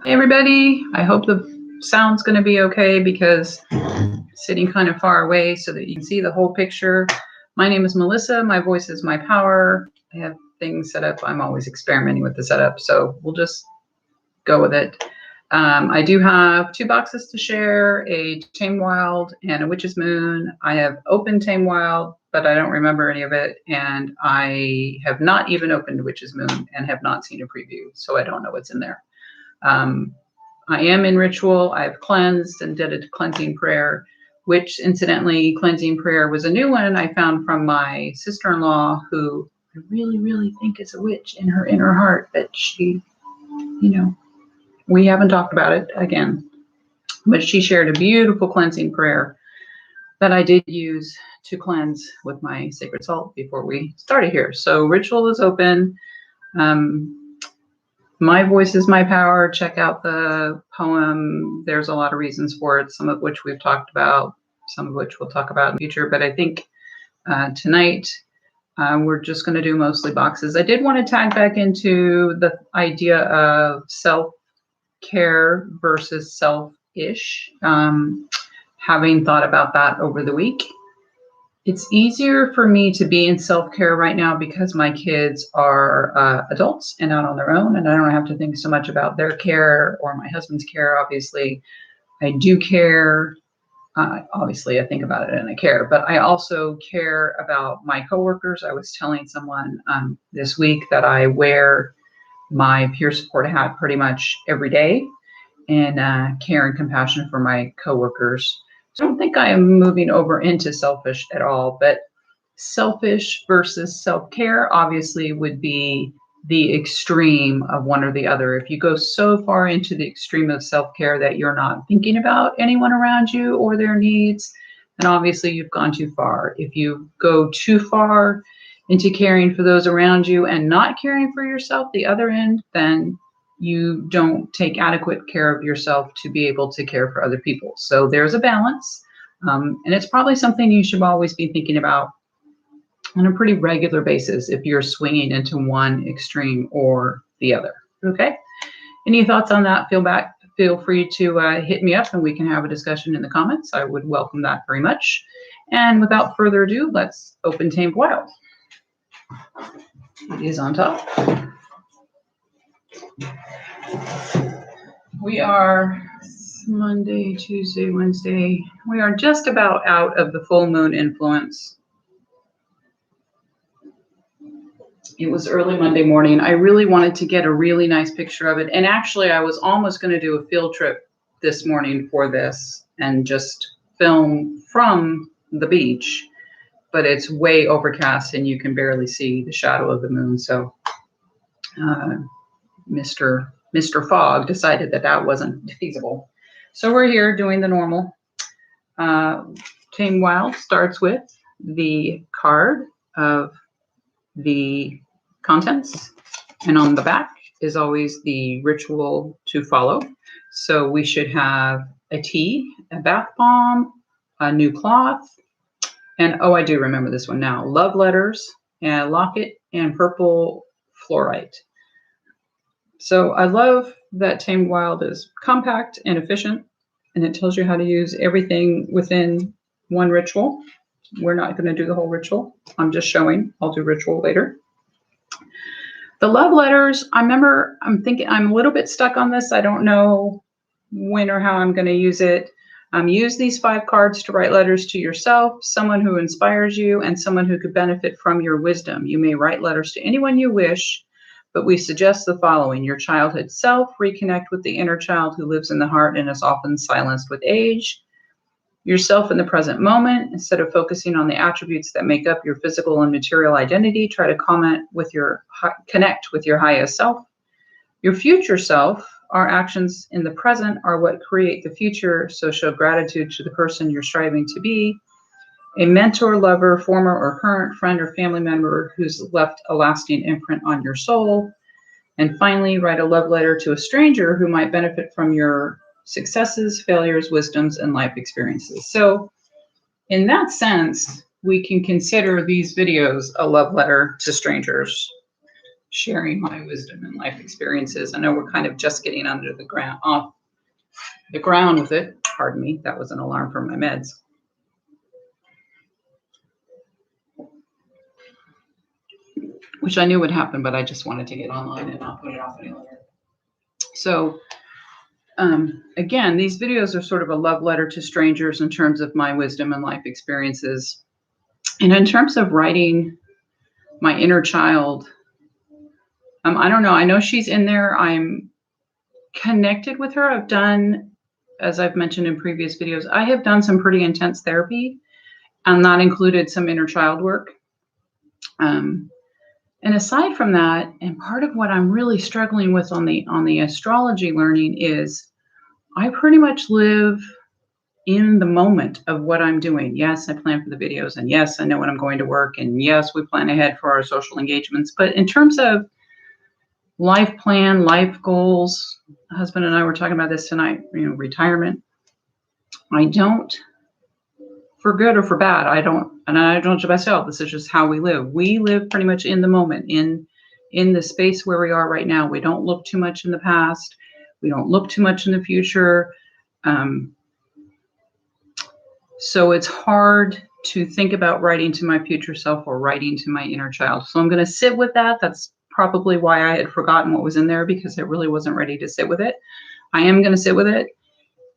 Hey everybody, I hope the sound's going to be okay because I'm sitting kind of far away so that you can see the whole picture. My name is Melissa. My voice is my power. I have things set up. I'm always experimenting with the setup, so we'll just go with it. I do have 2 boxes to share, a Tamed Wild and a Witch's Moon. I have opened Tamed Wild, but I don't remember any of it, and I have not even opened Witch's Moon and have not seen a preview, so I don't know what's in there. I am in ritual. I've cleansed and did a cleansing prayer, which incidentally, cleansing prayer was a new one I found from my sister-in-law, who I really, really think is a witch in her inner heart, but she, we haven't talked about it again, but she shared a beautiful cleansing prayer that I did use to cleanse with my sacred salt before we started here. So ritual is open. My voice is my power. Check out the poem. There's a lot of reasons for it, some of which we've talked about, some of which we'll talk about in the future. But I think tonight we're just going to do mostly boxes. I did want to tag back into the idea of self-care versus selfish, having thought about that over the week. It's easier for me to be in self-care right now because my kids are adults and out on their own, and I don't have to think so much about their care or my husband's care. Obviously, I do care. Obviously, I think about it and I care, but I also care about my coworkers. I was telling someone this week that I wear my peer support hat pretty much every day in care and compassion for my coworkers. I don't think I am moving over into selfish at all, but selfish versus self-care obviously would be the extreme of one or the other. If you go so far into the extreme of self-care that you're not thinking about anyone around you or their needs, then obviously you've gone too far. If you go too far into caring for those around you and not caring for yourself, the other end, then you don't take adequate care of yourself to be able to care for other people. So there's a balance, and it's probably something you should always be thinking about on a pretty regular basis if you're swinging into one extreme or the other. Okay? Any thoughts on that? Feel free to hit me up and we can have a discussion in the comments. I would welcome that very much. And without further ado, let's open Tamed Wild. It is on top. We are Monday, Tuesday, Wednesday. We are just about out of the full moon influence. It was early Monday morning. I really wanted to get a really nice picture of it. And actually, I was almost going to do a field trip this morning for this and just film from the beach. But it's way overcast and you can barely see the shadow of the moon. So Mr. Fog decided that wasn't feasible. So we're here doing the normal. Tamed Wild starts with the card of the contents, and on the back is always the ritual to follow. So we should have a tea, a bath bomb, a new cloth, and oh, I do remember this one now, love letters, and a locket, and purple fluorite. So I love that Tamed Wild is compact and efficient, and it tells you how to use everything within one ritual. We're not going to do the whole ritual. I'm just showing. I'll do ritual later. The love letters, I'm thinking I'm a little bit stuck on this. I don't know when or how I'm going to use it. Use these 5 cards to write letters to yourself, someone who inspires you, and someone who could benefit from your wisdom. You may write letters to anyone you wish, but we suggest the following: your childhood self, reconnect with the inner child who lives in the heart and is often silenced with age. Yourself in the present moment, instead of focusing on the attributes that make up your physical and material identity, try to connect with your highest self. Your future self, our actions in the present are what create the future, so show gratitude to the person you're striving to be. A mentor, lover, former or current friend or family member who's left a lasting imprint on your soul. And finally, write a love letter to a stranger who might benefit from your successes, failures, wisdoms, and life experiences. So in that sense, we can consider these videos a love letter to strangers. sharing my wisdom and life experiences. I know we're kind of just getting under the ground, off the ground with it. Pardon me, that was an alarm from my meds. Which I knew would happen, but I just wanted to get online and not put it off any longer. So again, these videos are sort of a love letter to strangers in terms of my wisdom and life experiences. And in terms of writing my inner child, I don't know. I know she's in there. I'm connected with her. I've done, as I've mentioned in previous videos, I have done some pretty intense therapy, and that included some inner child work. And aside from that, and part of what I'm really struggling with on the astrology learning is I pretty much live in the moment of what I'm doing. Yes, I plan for the videos, and yes, I know when I'm going to work, and yes, we plan ahead for our social engagements. But in terms of life plan, life goals, husband and I were talking about this tonight, retirement. I don't, for good or for bad, I don't judge myself. This is just how we live. We live pretty much in the moment, in the space where we are right now. We don't look too much in the past. We don't look too much in the future. So it's hard to think about writing to my future self or writing to my inner child. So I'm going to sit with that. That's probably why I had forgotten what was in there, because I really wasn't ready to sit with it. I am going to sit with it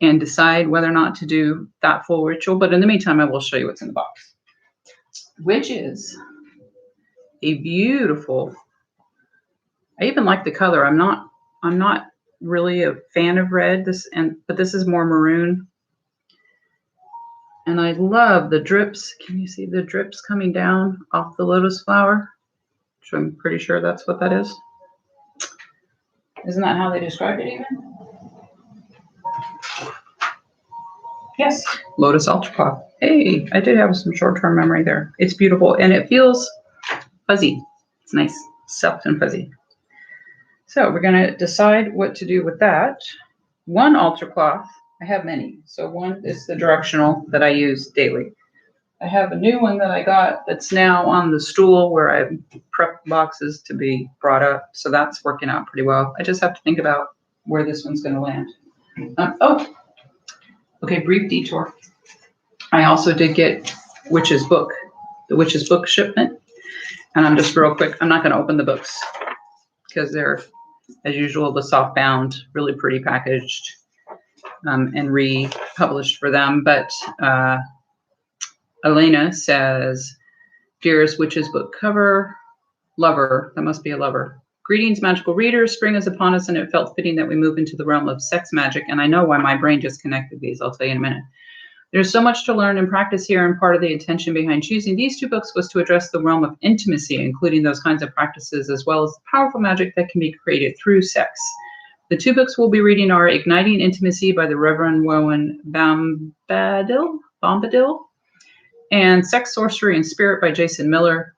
and decide whether or not to do that full ritual. But in the meantime, I will show you what's in the box, which is a beautiful, I even like the color. I'm not really a fan of red, but this is more maroon. And I love the drips. Can you see the drips coming down off the lotus flower? Which I'm pretty sure that's what that is. Isn't that how they describe it even? Yes, lotus altarcloth. Hey, I did have some short-term memory there. It's beautiful, and it feels fuzzy. It's nice, soft and fuzzy. So we're going to decide what to do with that. One altar cloth. I have many. So one is the directional that I use daily. I have a new one that I got that's now on the stool where I prep boxes to be brought up. So that's working out pretty well. I just have to think about where this one's going to land. Okay, brief detour. I also did get Witch's Book, the Witch's Book shipment. And I'm just real quick, I'm not going to open the books because they're, as usual, the soft bound, really pretty packaged, and republished for them. But Elena says, dearest Witch's Book cover, lover, that must be a lover. Greetings, magical readers. Spring is upon us, and it felt fitting that we move into the realm of sex magic. And I know why my brain just connected these. I'll tell you in a minute. There's so much to learn and practice here, and part of the intention behind choosing these two books was to address the realm of intimacy, including those kinds of practices, as well as the powerful magic that can be created through sex. The two books we'll be reading are Igniting Intimacy by the Reverend Rowan Bombadil, and Sex, Sorcery, and Spirit by Jason Miller.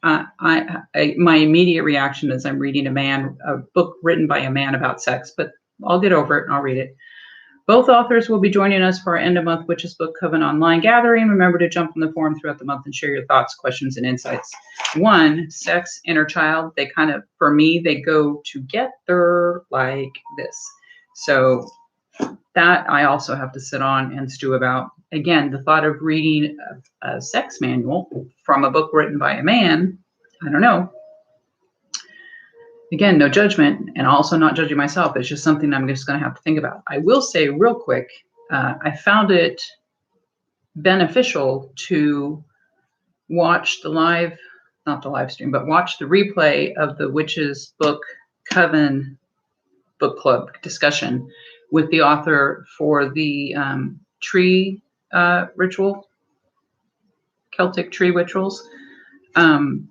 My immediate reaction is I'm reading a book written by a man about sex, but I'll get over it and I'll read it. Both authors will be joining us for our end-of-month Witch's Book Coven online gathering. Remember to jump on the forum throughout the month and share your thoughts, questions, and insights. One, sex, inner child, they kind of, for me, they go together like this. So that I also have to sit on and stew about. Again, the thought of reading a sex manual from a book written by a man, I don't know. Again, no judgment, and also not judging myself. It's just something I'm just going to have to think about. I will say real quick, I found it beneficial to watch not the live stream, but watch the replay of the Witch's Book Coven book club discussion with the author for the tree ritual, Celtic tree rituals, even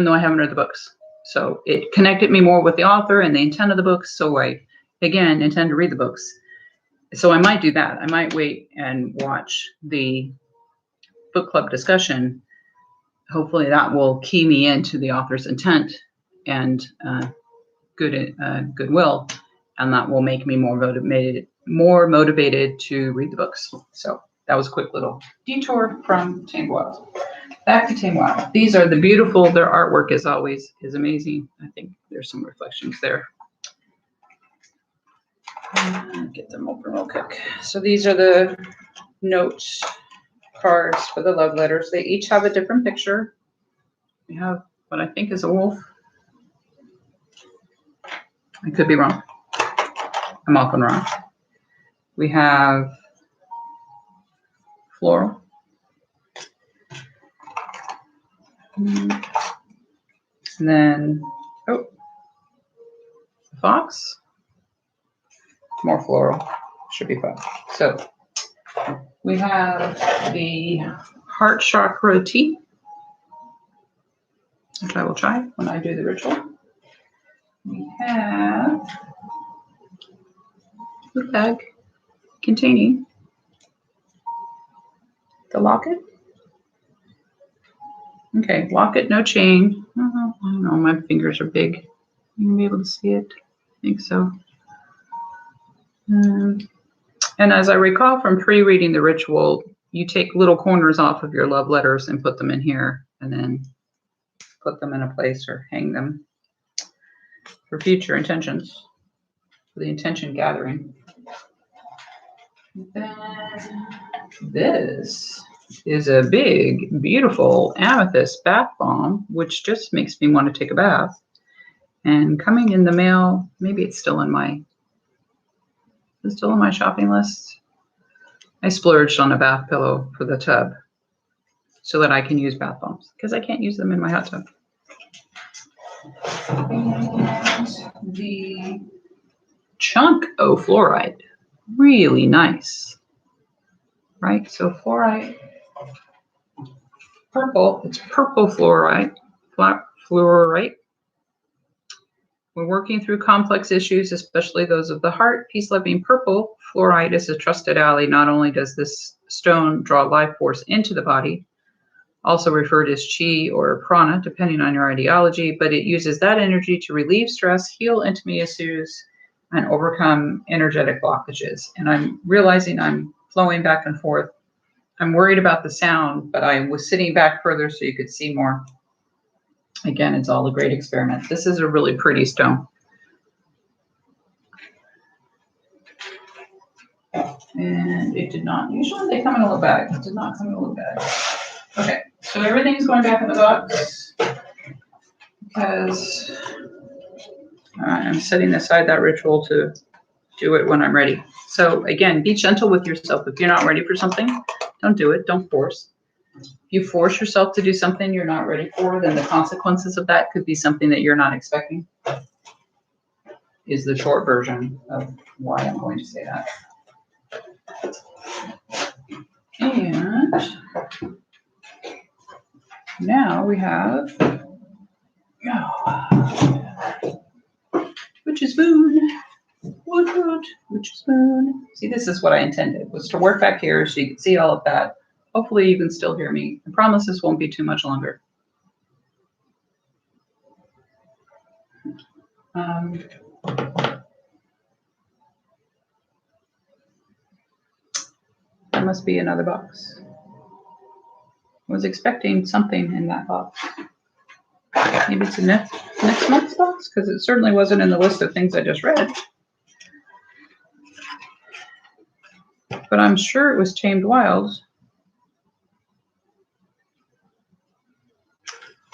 though I haven't read the books. So it connected me more with the author and the intent of the books. So I, again, intend to read the books. So I might do that. I might wait and watch the book club discussion. Hopefully that will key me into the author's intent and goodwill, and that will make me more motivated to read the books. So that was a quick little detour from Tamed. Back to Tamed. These are the beautiful, their artwork as always is amazing. I think there's some reflections there. Get them open real quick. So these are the note cards for the love letters. They each have a different picture. We have what I think is a wolf. I could be wrong. I'm often wrong. We have floral. And then, oh, fox. More floral. Should be fun. So we have the heart chakra tea, which I will try when I do the ritual. We have the bag containing the locket. Okay, locket, no chain. I don't know, my fingers are big. You can be able to see it. I think so. And as I recall from pre-reading the ritual, you take little corners off of your love letters and put them in here, and then put them in a place or hang them for future intentions, for the intention gathering. Then this is a big, beautiful amethyst bath bomb, which just makes me want to take a bath. And coming in the mail, maybe it's still in my shopping list. I splurged on a bath pillow for the tub so that I can use bath bombs because I can't use them in my hot tub. And the chunk of fluorite, really nice, right? So fluorite, purple, it's purple fluorite, fluorite. When working through complex issues, especially those of the heart, peace-loving purple fluorite is a trusted ally. Not only does this stone draw life force into the body, also referred as chi or prana, depending on your ideology, but it uses that energy to relieve stress, heal intimate issues, and overcome energetic blockages. And I'm realizing I'm flowing back and forth. I'm worried about the sound, but I was sitting back further so you could see more. Again, it's all a great experiment. This is a really pretty stone. And it did not, usually they come in a little bag. It did not come in a little bag. Okay, so everything's going back in the box because I'm setting aside that ritual to do it when I'm ready. So again, be gentle with yourself. If you're not ready for something, don't do it. Don't force. If you force yourself to do something you're not ready for, then the consequences of that could be something that you're not expecting, is the short version of why I'm going to say that. And now we have witch's moon. Witch's moon. See, this is what I intended, was to work back here so you can see all of that. Hopefully you can still hear me. I promise this won't be too much longer. There must be another box. I was expecting something in that box. Maybe it's a next month's box, because it certainly wasn't in the list of things I just read. But I'm sure it was Tamed Wild.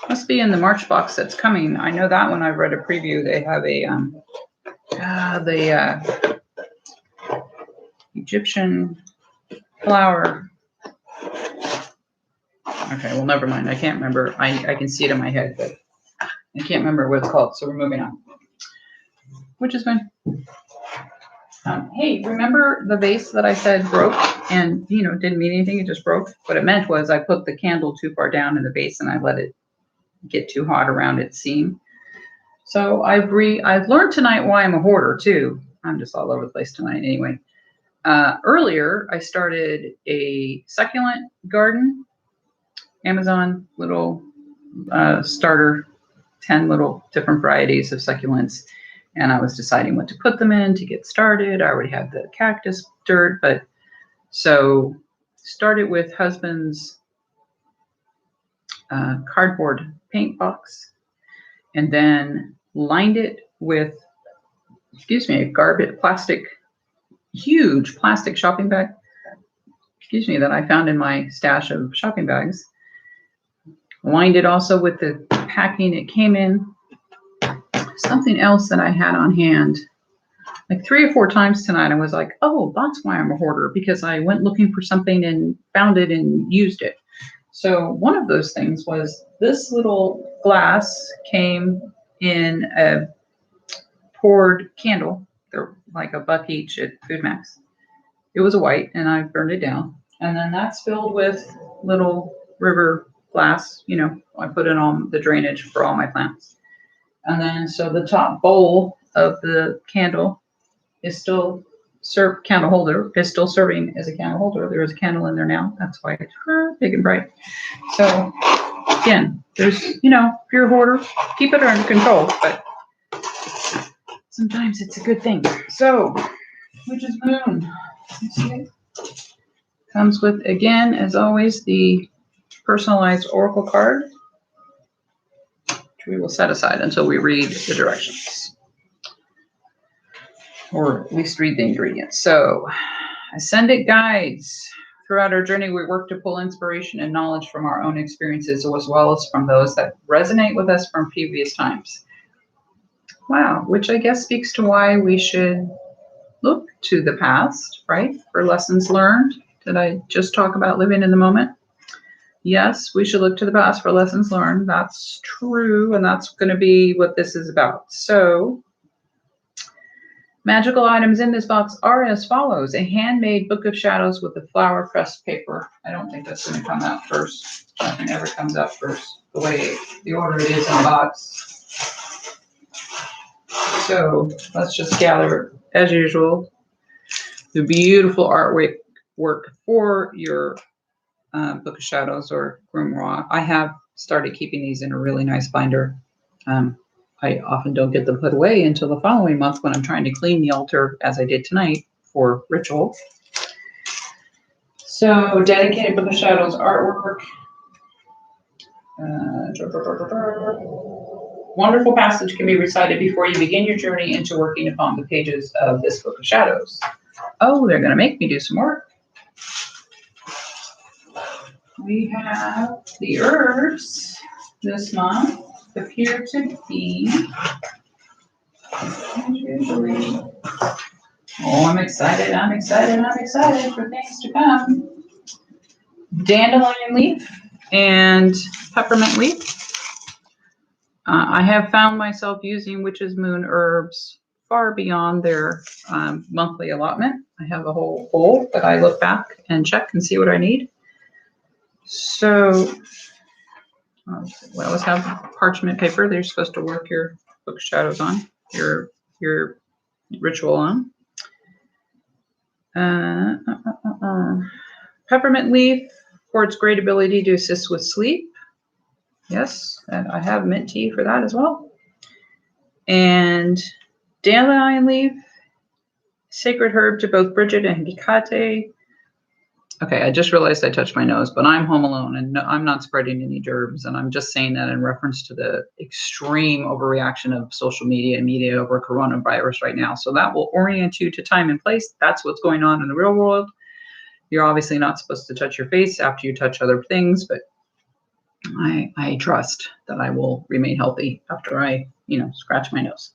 Must be in the March box that's coming. I know that one. I've read a preview. They have a Egyptian flower. Okay, well, never mind. I can't remember. I can see it in my head, but I can't remember what it's called. So we're moving on. Which is fine. Hey, remember the vase that I said broke and, didn't mean anything. It just broke. What it meant was I put the candle too far down in the vase and I let it get too hot around its seam. So I've learned tonight why I'm a hoarder too. I'm just all over the place tonight anyway. Earlier, I started a succulent garden, Amazon little starter, 10 little different varieties of succulents. And I was deciding what to put them in to get started. I already had the cactus dirt, but so started with husband's cardboard paint box, and then lined it with, huge plastic shopping bag, that I found in my stash of shopping bags. Lined it also with the packing it came in. Something else that I had on hand, like 3 or 4 times tonight, I was like, oh, that's why I'm a hoarder, because I went looking for something and found it and used it. So one of those things was this little glass came in a poured candle. They're like $1 each at Food Max. It was a white, and I burned it down. And then that's filled with little river glass. I put it on the drainage for all my plants. And then so the top bowl of the candle is still candle holder is still serving as a candle holder. There is a candle in there now. That's why it's big and bright. So again, there's, if you're a hoarder, keep it under control, but sometimes it's a good thing. So, Witch's Moon. You see it? Comes with, again, as always, the personalized oracle card, which we will set aside until we read the directions, or at least read the ingredients. So, Ascendant guides. Throughout our journey, we work to pull inspiration and knowledge from our own experiences, as well as from those that resonate with us from previous times. Wow, which I guess speaks to why we should look to the past, right? For lessons learned. Did I just talk about living in the moment? Yes, we should look to the past for lessons learned. That's true, and that's going to be what this is about. So, magical items in this box are as follows. A handmade book of shadows with a flower pressed paper. I don't think that's going to come out first. Nothing ever comes out first, the way the order it is in the box. So let's just gather, as usual, the beautiful artwork for your book of shadows or grimoire. I have started keeping these in a really nice binder. I often don't get them put away until the following month when I'm trying to clean the altar, as I did tonight for ritual. So, dedicated book of shadows artwork. Wonderful passage can be recited before you begin your journey into working upon the pages of this book of shadows. Oh, they're going to make me do some work. We have the herbs this month appear to be, I'm excited for things to come. Dandelion leaf and peppermint leaf. I have found myself using Witch's Moon herbs far beyond their monthly allotment. I have a whole bowl that I look back and check and see what I need. So, we always have parchment paper that you're supposed to work your book of shadows on, your ritual on. Peppermint leaf for its great ability to assist with sleep. Yes, and I have mint tea for that as well. And dandelion leaf, sacred herb to both Bridget and Hecate. Okay, I just realized I touched my nose, but I'm home alone and no, I'm not spreading any germs. And I'm just saying that in reference to the extreme overreaction of social media and media over coronavirus right now. So that will orient you to time and place. That's what's going on in the real world. You're obviously not supposed to touch your face after you touch other things, but I trust that I will remain healthy after I, scratch my nose.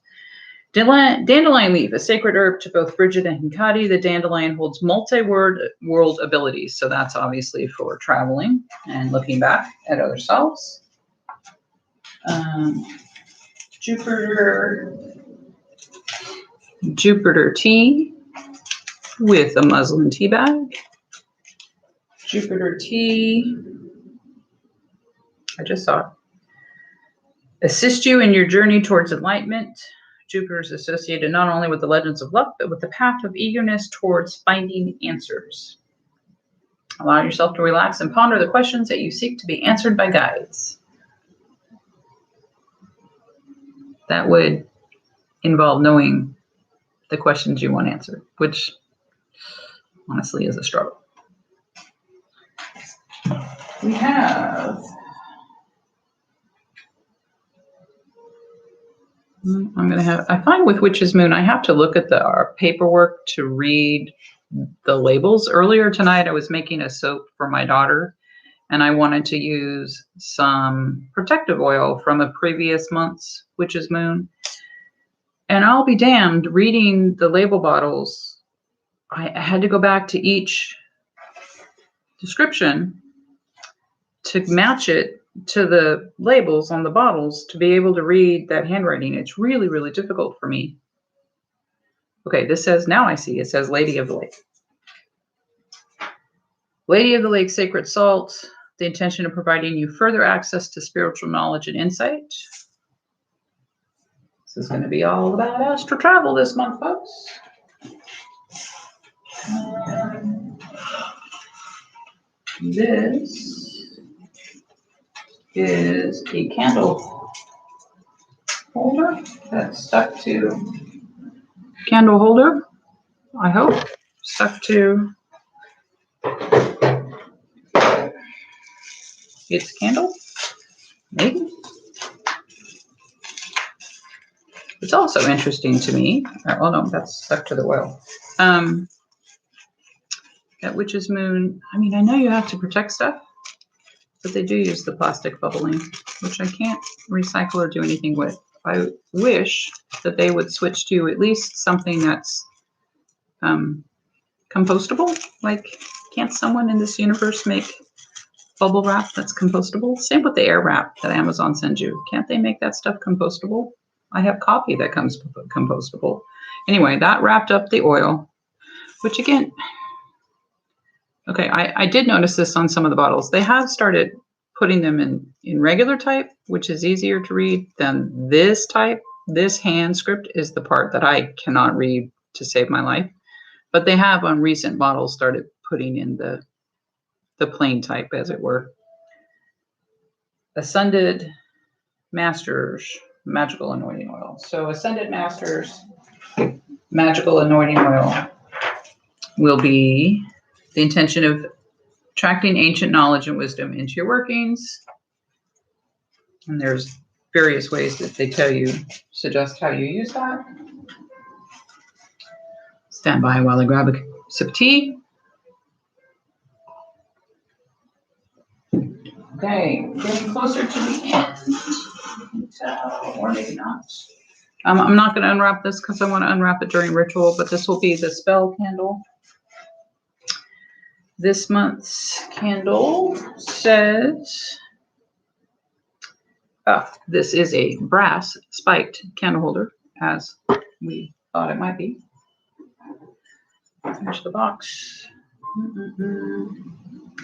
Dandelion leaf, a sacred herb to both Bridget and Hecate. The dandelion holds multi-world abilities, so that's obviously for traveling and looking back at other selves. Jupiter tea with a muslin tea bag. Jupiter tea, I just saw it. Assist you in your journey towards enlightenment. Jupiter is associated not only with the legends of luck, but with the path of eagerness towards finding answers. Allow yourself to relax and ponder the questions that you seek to be answered by guides. That would involve knowing the questions you want answered, which honestly is a struggle. We have I'm going to have, I find with Witch's Moon, I have to look at our paperwork to read the labels. Earlier tonight, I was making a soap for my daughter, and I wanted to use some protective oil from a previous month's Witch's Moon. And I'll be damned, reading the label bottles, I had to go back to each description to match it to the labels on the bottles to be able to read that handwriting. It's really, really difficult for me. Okay, this says, now I see, it says Lady of the Lake. Lady of the Lake Sacred Salt, the intention of providing you further access to spiritual knowledge and insight. This is going to be all about astral travel this month, folks. This is a candle holder that's stuck to candle holder, I hope, stuck to its candle, maybe. It's also interesting to me, oh no, that's stuck to the oil. At Witch's Moon, I mean, I know you have to protect stuff, but they do use the plastic bubbling, which I can't recycle or do anything with. I wish that they would switch to at least something that's compostable. Like, can't someone in this universe make bubble wrap that's compostable? Same with the air wrap that Amazon sends you. Can't they make that stuff compostable? I have coffee that comes compostable. Anyway, that wrapped up the oil, which again, okay, I did notice this on some of the bottles. They have started putting them in regular type, which is easier to read than this type. This hand script is the part that I cannot read to save my life. But they have on recent bottles started putting in the plain type, as it were. Ascended Masters Magical Anointing Oil. So Ascended Masters Magical Anointing Oil will be the intention of attracting ancient knowledge and wisdom into your workings. And there's various ways that they tell you, suggest how you use that. Stand by while I grab a sip of tea. Okay, getting closer to the end. Or maybe not. I'm not going to unwrap this because I want to unwrap it during ritual, but this will be the spell candle. This month's candle says, this is a brass spiked candle holder, as we thought it might be. Finish the box.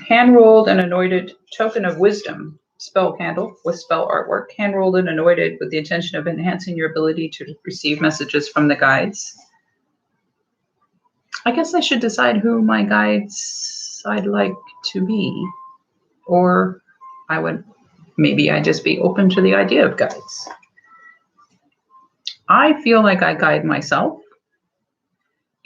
Hand-rolled and anointed token of wisdom spell candle with spell artwork. Hand-rolled and anointed with the intention of enhancing your ability to receive messages from the guides. I guess I should decide who my guides I'd like to be. Or maybe I'd just be open to the idea of guides. I feel like I guide myself.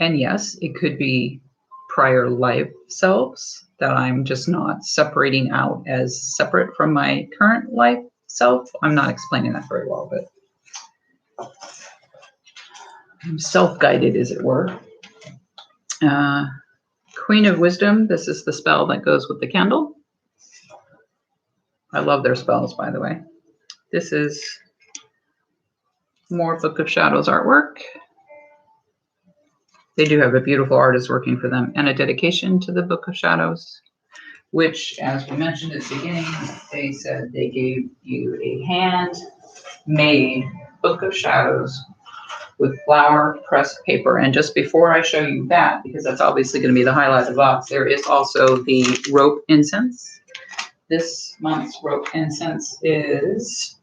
And yes, it could be prior life selves that I'm just not separating out as separate from my current life self. I'm not explaining that very well, but I'm self-guided, as it were. Queen of Wisdom, this is the spell that goes with the candle. I love their spells, by the way. This is more Book of Shadows artwork. They do have a beautiful artist working for them, and a dedication to the Book of Shadows, which, as we mentioned at the beginning, they said they gave you a handmade Book of Shadows with flower pressed paper. And just before I show you that, because that's obviously going to be the highlight of the box, there is also the rope incense. This month's rope incense is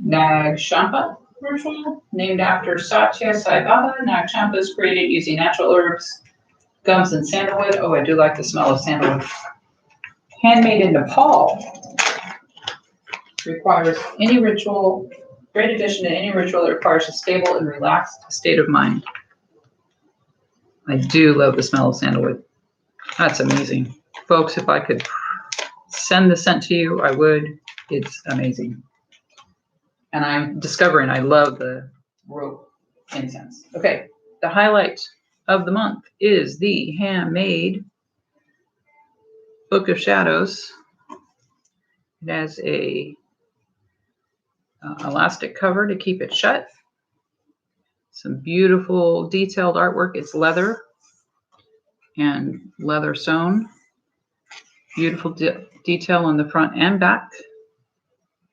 Nag Champa ritual, named after Satya Sai Baba. Nag Champa is created using natural herbs, gums, and sandalwood. Oh, I do like the smell of sandalwood. Handmade in Nepal. Requires any ritual, great addition to any ritual that requires a stable and relaxed state of mind. I do love the smell of sandalwood. That's amazing. Folks, if I could send the scent to you, I would. It's amazing. And I'm discovering I love the rope incense. Okay, the highlight of the month is the handmade Book of Shadows. It has a elastic cover to keep it shut. Some beautiful detailed artwork. It's leather and leather sewn. Beautiful detail on the front and back.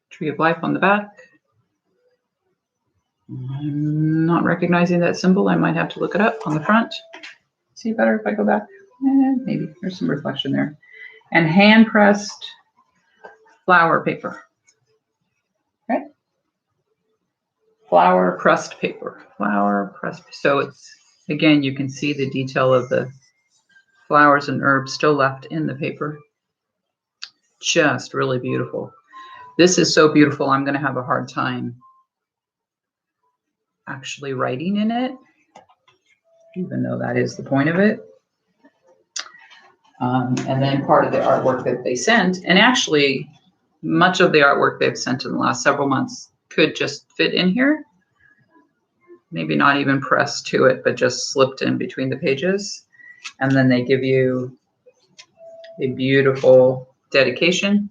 Tree of Life on the back. I'm not recognizing that symbol. I might have to look it up on the front. See better if I go back? Maybe. There's some reflection there. And hand-pressed flower paper. Okay? Flower-pressed paper. Flower-pressed. So it's, again, you can see the detail of the flowers and herbs still left in the paper. Just really beautiful. This is so beautiful, I'm going to have a hard time actually writing in it, even though that is the point of it. And then part of the artwork that they sent, and actually much of the artwork they've sent in the last several months could just fit in here. Maybe not even pressed to it, but just slipped in between the pages. And then they give you a beautiful dedication.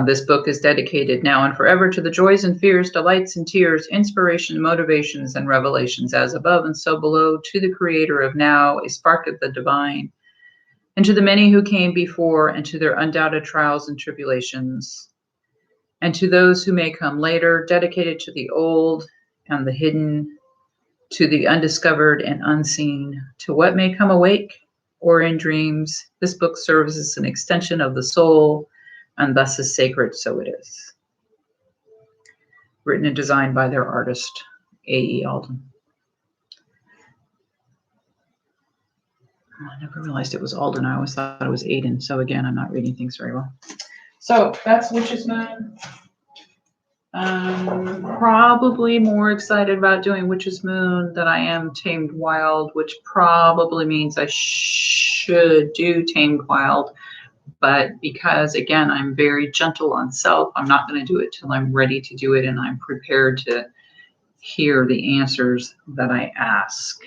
This book is dedicated now and forever to the joys and fears, delights and tears, inspiration, motivations, and revelations, as above and so below, to the creator of now, a spark of the divine, and to the many who came before, and to their undoubted trials and tribulations, and to those who may come later, dedicated to the old and the hidden, to the undiscovered and unseen, to what may come awake or in dreams. This book serves as an extension of the soul, and thus is sacred, so it is. Written and designed by their artist, A.E. Alden. I never realized it was Alden. I always thought it was Aiden. So again, I'm not reading things very well. So that's Witch's Moon. Probably more excited about doing Witch's Moon than I am Tamed Wild, which probably means I should do Tamed Wild. But because, again, I'm very gentle on self, I'm not going to do it till I'm ready to do it and I'm prepared to hear the answers that I ask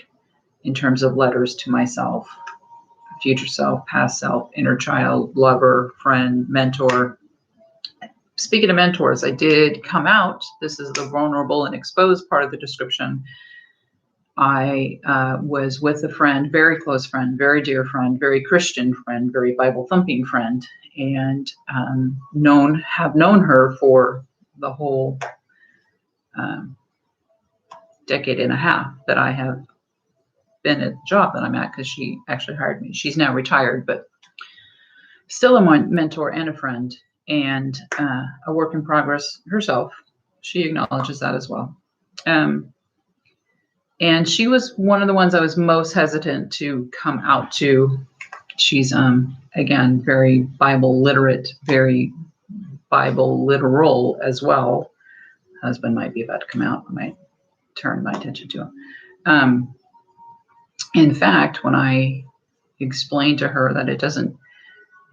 in terms of letters to myself, future self, past self, inner child, lover, friend, mentor. Speaking of mentors, I did come out. This is the vulnerable and exposed part of the description. I was with a friend, very close friend, very dear friend, very Christian friend, very Bible thumping friend, and have known her for the whole decade and a half that I have been at the job that I'm at, because she actually hired me. She's now retired, but still a mentor and a friend, and a work in progress herself. She acknowledges that as well. And she was one of the ones I was most hesitant to come out to. She's, again, very Bible literate, very Bible literal as well. Husband might be about to come out. I might turn my attention to him. In fact, when I explained to her that it doesn't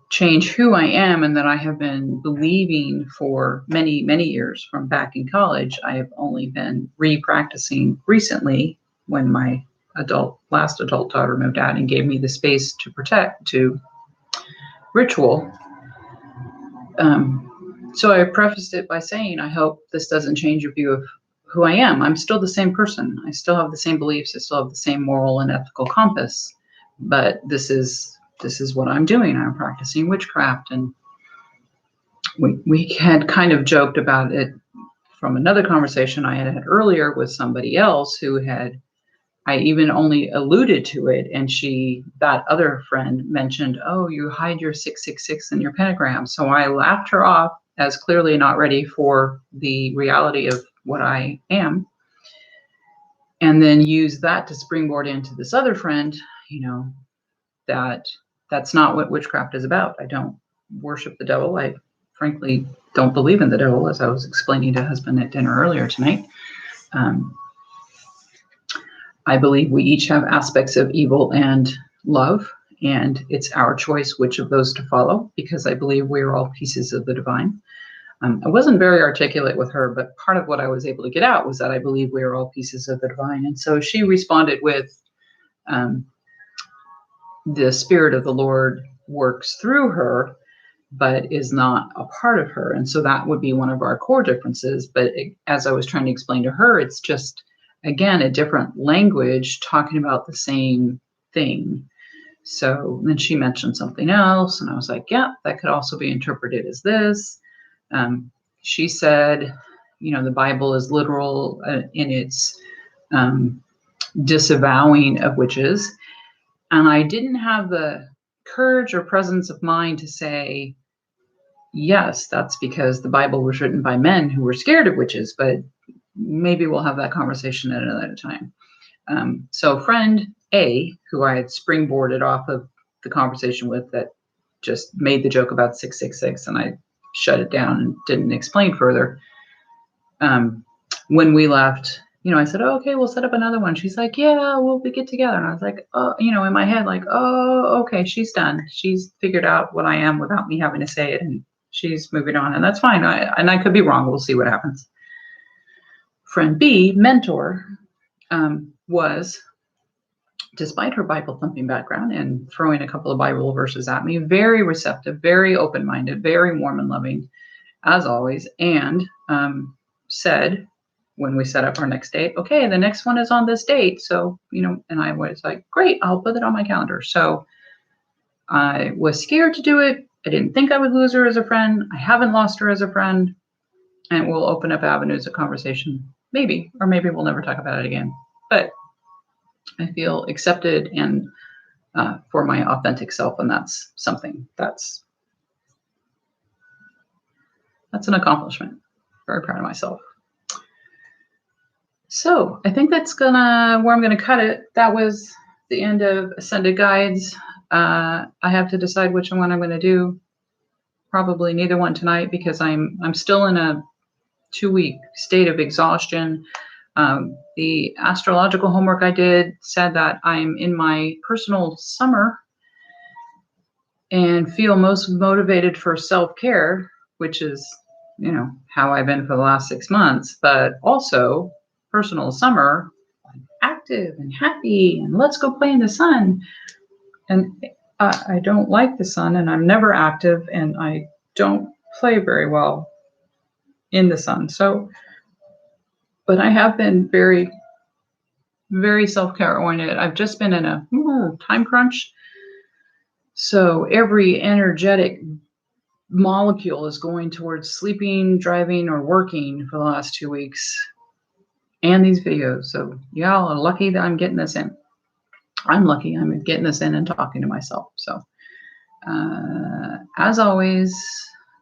change who I am and that I have been believing for many, many years from back in college, I have only been re-practicing recently when my last adult daughter moved out and gave me the space to ritual. So I prefaced it by saying, I hope this doesn't change your view of who I am. I'm still the same person. I still have the same beliefs. I still have the same moral and ethical compass, but this is what I'm doing. I'm practicing witchcraft. And we had kind of joked about it from another conversation I had earlier with somebody else who I even only alluded to it. And that other friend mentioned, oh, you hide your 666 in your pentagram. So I laughed her off as clearly not ready for the reality of what I am. And then use that to springboard into this other friend, that's not what witchcraft is about. I don't worship the devil. I frankly don't believe in the devil, as I was explaining to husband at dinner earlier tonight. I believe we each have aspects of evil and love, And it's our choice which of those to follow, because I believe we are all pieces of the divine. I wasn't very articulate with her, but part of what I was able to get out was that I believe we are all pieces of the divine. And so she responded with, the Spirit of the Lord works through her, but is not a part of her. And so that would be one of our core differences. But as I was trying to explain to her, it's just, again, a different language talking about the same thing. So then she mentioned something else, and I was like, yeah, that could also be interpreted as this. She said, the Bible is literal in its disavowing of witches. And I didn't have the courage or presence of mind to say, yes, that's because the Bible was written by men who were scared of witches, but maybe we'll have that conversation at another time. So friend A, who I had springboarded off of the conversation with, that just made the joke about 666, and I shut it down and didn't explain further. When we left, I said, oh, okay, we'll set up another one. She's like, yeah, we'll get together. And I was like, oh, in my head, like, oh, okay, she's done. She's figured out what I am without me having to say it, and she's moving on, and that's fine. I could be wrong. We'll see what happens. Friend B, mentor, was, despite her Bible thumping background and throwing a couple of Bible verses at me, very receptive, very open-minded, very warm and loving, as always, and said, when we set up our next date, okay, the next one is on this date. So, and I was like, great, I'll put it on my calendar. So I was scared to do it. I didn't think I would lose her as a friend. I haven't lost her as a friend. And we'll open up avenues of conversation, maybe, or maybe we'll never talk about it again. But I feel accepted and for my authentic self. And that's something that's an accomplishment. Very proud of myself. So I think that's where I'm gonna cut it. That was the end of Ascended Guides. I have to decide which one I'm gonna do. Probably neither one tonight, because I'm still in a 2-week state of exhaustion. The astrological homework I did said that I'm in my personal summer and feel most motivated for self-care, which is, how I've been for the last 6 months, but also personal summer, I'm active and happy, and let's go play in the sun. And I don't like the sun, and I'm never active, and I don't play very well in the sun. So, but I have been very, very self-care oriented. I've just been in a time crunch. So every energetic molecule is going towards sleeping, driving, or working for the last 2 weeks. And these videos. So y'all are lucky that I'm getting this in. I'm lucky I'm getting this in and talking to myself. So as always,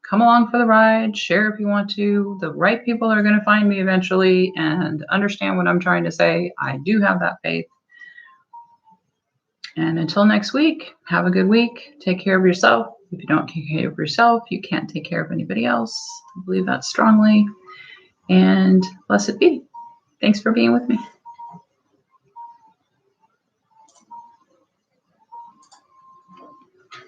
come along for the ride, share if you want to. The right people are going to find me eventually and understand what I'm trying to say. I do have that faith. And until next week, have a good week. Take care of yourself. If you don't take care of yourself, you can't take care of anybody else. I believe that strongly. And blessed be. Thanks for being with me.